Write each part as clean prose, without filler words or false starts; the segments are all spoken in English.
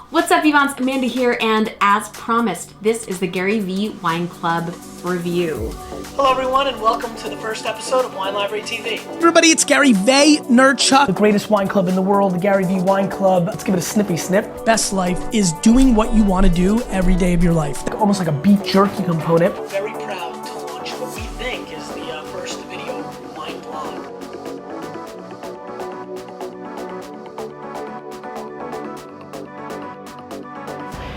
What's up, Vivants? Amanda here, and as promised, this is the Gary V Wine Club review. Hello everyone, and welcome to the first episode of Wine Library TV. Everybody, it's Gary Vaynerchuk. The greatest wine club in the world, the Gary V Wine Club. Let's give it a snippy snip. Best life is doing what you want to do every day of your life. Almost like a beef jerky component. We're very proud to launch what we think is the first video wine blog.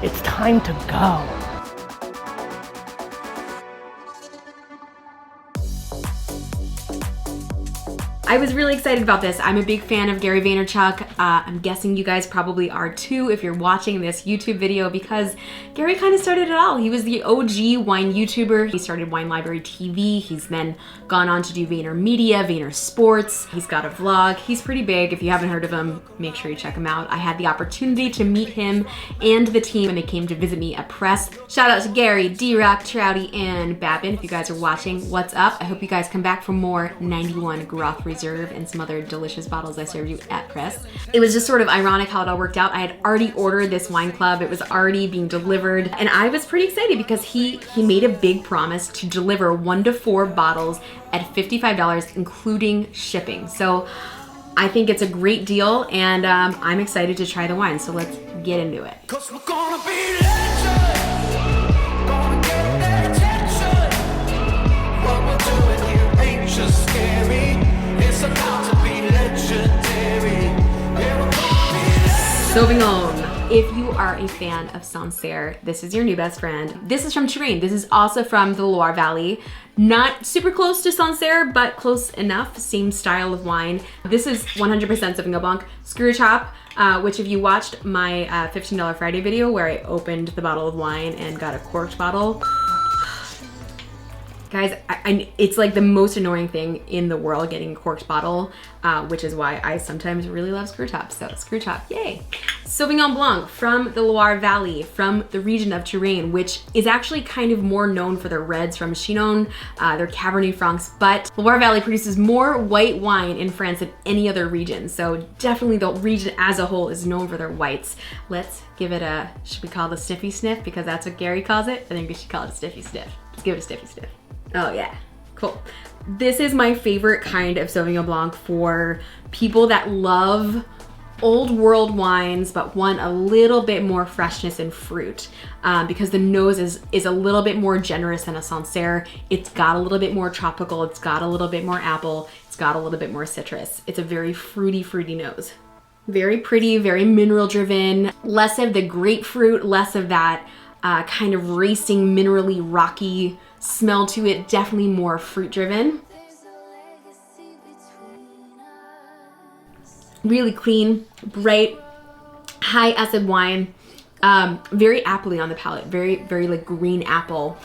It's time to go. I was really excited about this. I'm a big fan of Gary Vaynerchuk. I'm guessing you guys probably are too if you're watching this YouTube video, because Gary kind of started it all. He was the OG wine YouTuber. He started Wine Library TV. He's then gone on to do VaynerMedia, Vayner Sports. He's got a vlog. He's pretty big. If you haven't heard of him, make sure you check him out. I had the opportunity to meet him and the team when they came to visit me at press. Shout out to Gary, D-Rock, Trouty, and Babin. If you guys are watching, what's up? I hope you guys come back for more 91 Groth Reserve and some other delicious bottles I served you at press. It was just sort of ironic how it all worked out. I had already ordered this wine club. It was already being delivered, and I was pretty excited because he made a big promise to deliver 1 to 4 bottles at $55, including shipping. So I think it's a great deal, and I'm excited to try the wine. So let's get into it. 'Cause we're gonna be legends, gonna get their attention. What we're doing here ain't just scary. It's about to be legendary. Yeah, we're gonna be legends. Sauvignon. If you are a fan of Sancerre, this is your new best friend. This is from Touraine. This is also from the Loire Valley. Not super close to Sancerre, but close enough. Same style of wine. This is 100% Sauvignon Blanc. Screw Chop, which if you watched my $15 Friday video where I opened the bottle of wine and got a corked bottle, guys, it's like the most annoying thing in the world, getting a corked bottle, which is why I sometimes really love Screw Chop. So Screw Chop, yay. Sauvignon Blanc from the Loire Valley, from the region of Touraine, which is actually kind of more known for their reds from Chinon, their Cabernet Francs, but Loire Valley produces more white wine in France than any other region. So definitely the region as a whole is known for their whites. Let's give it a, should we call it a sniffy sniff? Because that's what Gary calls it. I think we should call it a sniffy sniff. Let's give it a sniffy sniff. Oh yeah, cool. This is my favorite kind of Sauvignon Blanc for people that love old world wines but want a little bit more freshness and fruit, because the nose is a little bit more generous than a Sancerre. It's got a little bit more tropical, it's got a little bit more apple, it's got a little bit more citrus. It's a very fruity nose. Very pretty, very mineral driven, less of the grapefruit, less of that kind of racing, minerally rocky smell to it, definitely more fruit driven. Really clean, bright, high acid wine, very appley on the palate, very like green apple.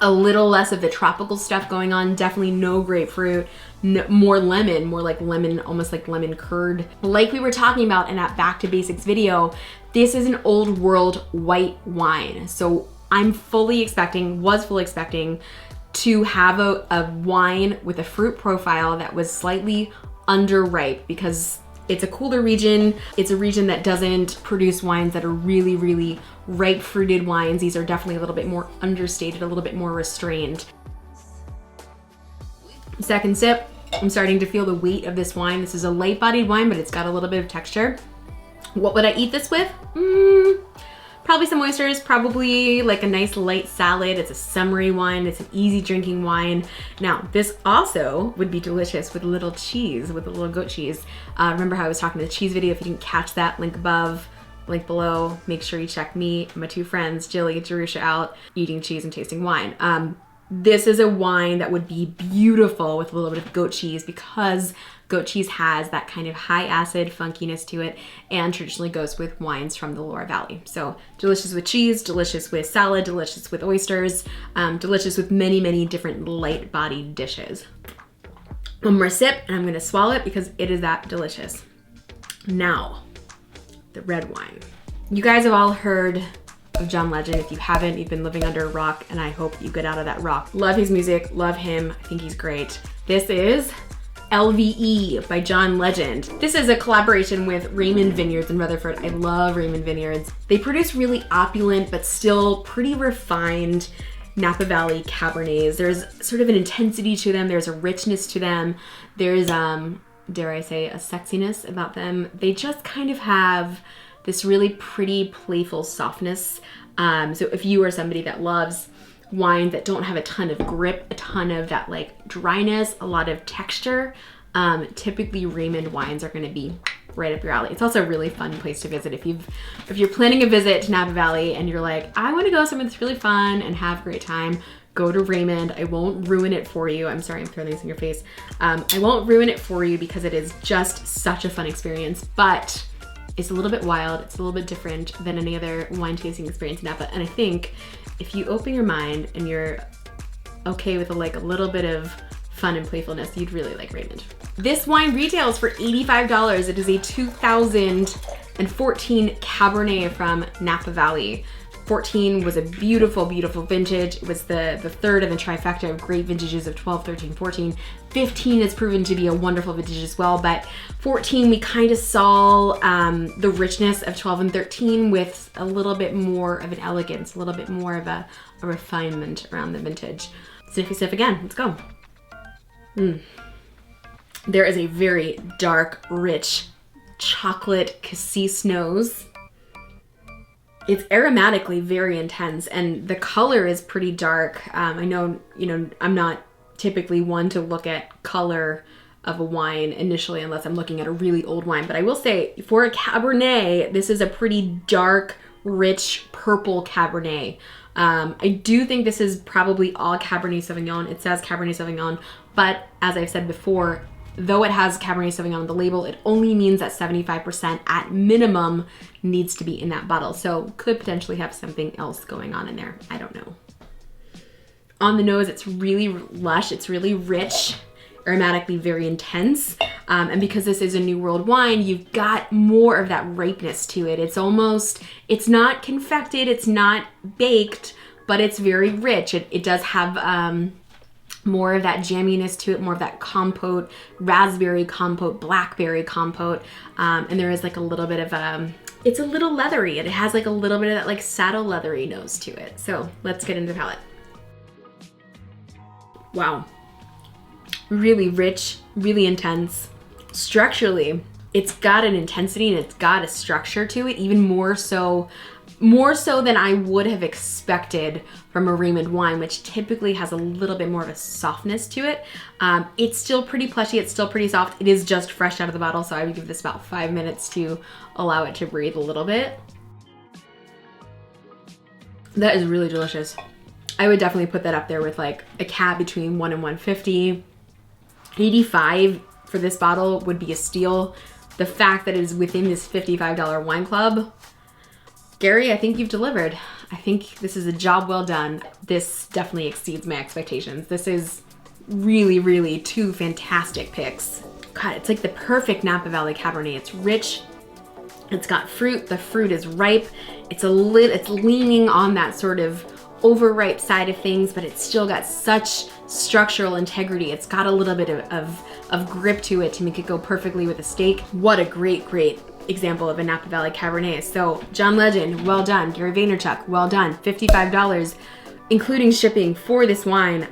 A little less of the tropical stuff going on, definitely no grapefruit, more lemon, more like lemon, almost like lemon curd. Like we were talking about in that Back to Basics video, this is an old world white wine. So I'm was fully expecting to have a wine with a fruit profile that was slightly underripe, because it's a cooler region. It's a region that doesn't produce wines that are really ripe fruited wines. These are definitely a little bit more understated, a little bit more restrained. Second sip, I'm starting to feel the weight of this wine. This is a light bodied wine, but it's got a little bit of texture. What would I eat this with? Probably some oysters, probably like a nice light salad. It's a summery wine, it's an easy drinking wine. Now, this also would be delicious with a little cheese, with a little goat cheese. Remember how I was talking in the cheese video? If you didn't catch that, link above, link below. Make sure you check me and my 2 friends, Jilly and Jerusha, out eating cheese and tasting wine. This is a wine that would be beautiful with a little bit of goat cheese, because goat cheese has that kind of high acid funkiness to it and traditionally goes with wines from the Loire Valley. So delicious with cheese, delicious with salad, delicious with oysters, delicious with many different light bodied dishes. One more sip and I'm gonna swallow it because it is that delicious. Now, the red wine. You guys have all heard of John Legend. If you haven't, you've been living under a rock, and I hope you get out of that rock. Love his music, love him, I think he's great. This is LVE by John Legend. This is a collaboration with Raymond Vineyards in Rutherford. I love Raymond Vineyards. They produce really opulent but still pretty refined Napa Valley Cabernets. There's sort of an intensity to them. There's a richness to them. There's, dare I say, a sexiness about them. They just kind of have this really pretty, playful softness. So if you are somebody that loves wines that don't have a ton of grip, a ton of that like dryness, a lot of texture, typically Raymond wines are gonna be right up your alley. It's also a really fun place to visit. If you're planning a visit to Napa Valley and you're like, I wanna go somewhere that's really fun and have a great time, go to Raymond. I won't ruin it for you. I'm sorry, I'm throwing this in your face. I won't ruin it for you because it is just such a fun experience, but it's a little bit wild. It's a little bit different than any other wine tasting experience in Napa. And I think if you open your mind and you're okay with a little bit of fun and playfulness, you'd really like Raymond. This wine retails for $85. It is a 2014 Cabernet from Napa Valley. 14 was a beautiful, beautiful vintage. It was the third in the trifecta of great vintages of 12, 13, 14. 15 has proven to be a wonderful vintage as well, but 14 we kind of saw the richness of 12 and 13 with a little bit more of an elegance, a little bit more of a refinement around the vintage. Sniffy sniff again, let's go. There is a very dark, rich chocolate cassis nose. It's aromatically very intense and the color is pretty dark. I know, I'm not typically one to look at color of a wine initially unless I'm looking at a really old wine, but I will say for a Cabernet, this is a pretty dark, rich purple Cabernet. I do think this is probably all Cabernet Sauvignon. It says Cabernet Sauvignon, but as I've said before, though it has Cabernet Sauvignon on the label, it only means that 75% at minimum needs to be in that bottle. So could potentially have something else going on in there. I don't know. On the nose, it's really lush. It's really rich, aromatically very intense. And because this is a New World wine, you've got more of that ripeness to it. It's not confected, it's not baked, but it's very rich. It does have, more of that jamminess to it, more of that compote, raspberry compote, blackberry compote. And there is like a little bit of it's a little leathery. It has like a little bit of that like saddle leathery nose to it. So let's get into the palate. Wow. Really rich, really intense. Structurally, it's got an intensity and it's got a structure to it, even more so than I would have expected from a Raymond wine, which typically has a little bit more of a softness to it. It's still pretty plushy, it's still pretty soft. It is just fresh out of the bottle, so I would give this about 5 minutes to allow it to breathe a little bit. That is really delicious. I would definitely put that up there with like a cab between 1 and 150. 85 for this bottle would be a steal. The fact that it is within this $55 wine club, Gary, I think you've delivered. I think this is a job well done. This definitely exceeds my expectations. This is really, really two fantastic picks. God, it's like the perfect Napa Valley Cabernet. It's rich, it's got fruit, the fruit is ripe, it's leaning on that sort of overripe side of things, but it's still got such structural integrity. It's got a little bit of grip to it to make it go perfectly with a steak. What a great, great example of a Napa Valley Cabernet. So John Legend, well done. Gary Vaynerchuk, well done. $55, including shipping for this wine.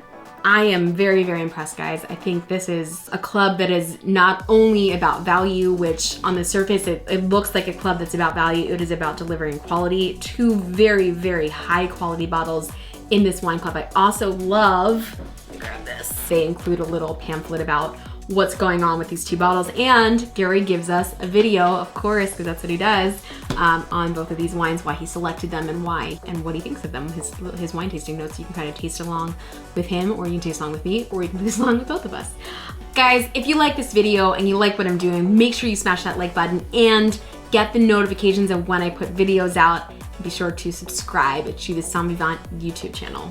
I am very, very impressed, guys. I think this is a club that is not only about value, which on the surface, it looks like a club that's about value. It is about delivering quality. Two very, very high quality bottles in this wine club. I also love, grab this, they include a little pamphlet about what's going on with these two bottles, and Gary gives us a video, of course, because that's what he does, on both of these wines, why he selected them and why, and what he thinks of them, his wine tasting notes. You can kind of taste along with him, or you can taste along with me, or you can taste along with both of us. Guys, if you like this video and you like what I'm doing, make sure you smash that like button and get the notifications of when I put videos out. Be sure to subscribe to the SOMMVIVANT YouTube channel.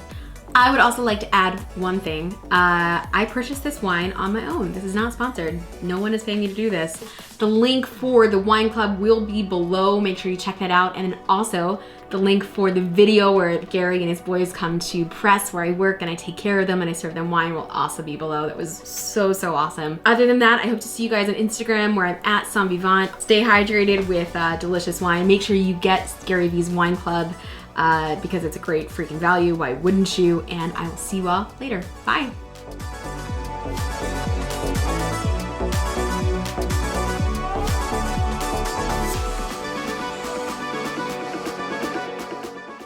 I would also like to add one thing. I purchased this wine on my own. This is not sponsored. No one is paying me to do this. The link for the wine club will be below. Make sure you check that out. And then also the link for the video where Gary and his boys come to press where I work and I take care of them and I serve them wine will also be below. That was so, so awesome. Other than that, I hope to see you guys on Instagram where I'm at SOMMVIVANT. Stay hydrated with delicious wine. Make sure you get Gary V's wine club because it's a great freaking value. Why wouldn't you? And I will see you all later. Bye.